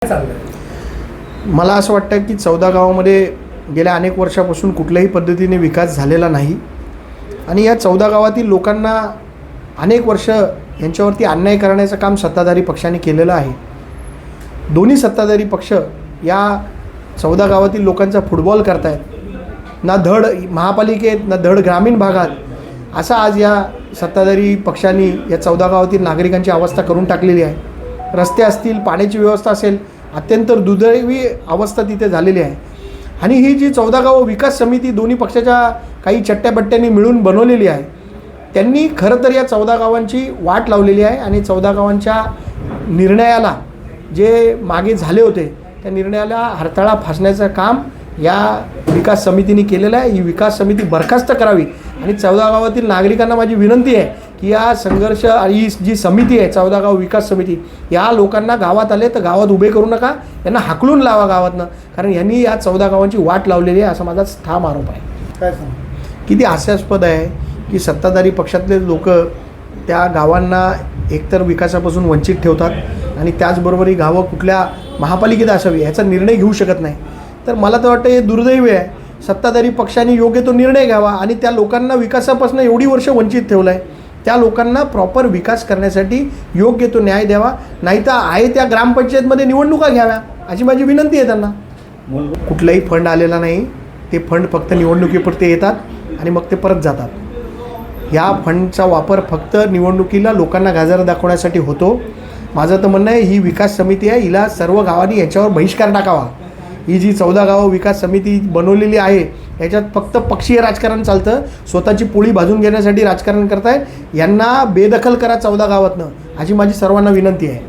मला असं वाटतं की 14 गावामध्ये गेल्या अनेक वर्षापासून कुठल्याही पद्धतीने विकास झालेला नाही आणि या 14 गावातील लोकांना अनेक वर्ष यांच्यावरती अन्याय करण्याचं काम सत्ताधारी पक्षाने केलेलं आहे। दोन्ही सत्ताधारी पक्ष या 14 गावातील लोकांचा फुटबॉल करतायत, ना धड महापालिकेत ना धड ग्रामीण भागात। असा आज या सत्ताधारी पक्षांनी या 14 गावातील नागरिकांची अवस्था करून टाकलेली आहे। रस्ते असतील, पाण्याची व्यवस्था असेल, अत्यंत दुर्दैवी अवस्था तिथे झालेली आहे। आणि ही जी 14 गावं विकास समिती दोन्ही पक्षाच्या काही चट्ट्याबट्ट्यांनी मिळून बनवलेली आहे, त्यांनी खरं तर या 14 गावांची वाट लावलेली आहे आणि 14 गावांच्या निर्णयाला जे मागे झाले होते त्या निर्णयाला हरताळा फासण्याचं काम या विकास समितीने केलेलं आहे। ही विकास समिती बरखास्त करावी आणि 14 गावातील नागरिकांना माझी विनंती आहे की या संघर्ष ही जी समिती आहे 14 गाव विकास समिती, या लोकांना गावात आले तर गावात उभे करू नका, यांना हाकलून लावा गावातनं, कारण यांनी या 14 गावांची वाट लावलेली आहे असा माझा ठाम आरोप आहे। काय सांग किती हास्यास्पद आहे की सत्ताधारी पक्षातले लोक त्या गावांना एकतर विकासापासून वंचित ठेवतात आणि त्याचबरोबर ही गावं कुठल्या महापालिकेत असावी याचा निर्णय घेऊ शकत नाही। तर मला तर वाटतं हे दुर्दैवी आहे। सत्ताधारी पक्षाने योग्य तो निर्णय घ्यावा आणि त्या लोकांना विकासापासून एवढी वर्ष वंचित ठेवलं आहे, त्या लोकांना प्रॉपर विकास करण्यासाठी योग्य तो न्याय द्यावा, नाही तर आहे त्या ग्रामपंचायतमध्ये निवडणुका घ्याव्या अशी माझी विनंती आहे त्यांना। कुठलाही फंड आलेला नाही, ते फंड फक्त निवडणुकीपुरते येतात आणि मग ते परत जातात। या फंडचा वापर फक्त निवडणुकीला लोकांना गाजर दाखवण्यासाठी होतो। माझं तर म्हणणं आहे ही विकास समिती आहे, हिला सर्व गावांनी याच्यावर बहिष्कार टाकावा। ही जी 14 गावं विकास समिती बनवलेली आहे याच्यात फक्त पक्षीय राजकारण चालतं, स्वतःची पोळी भाजून घेण्यासाठी राजकारण करतायत। यांना बेदखल करा 14 गावातनं अशी माझी सर्वांना विनंती आहे।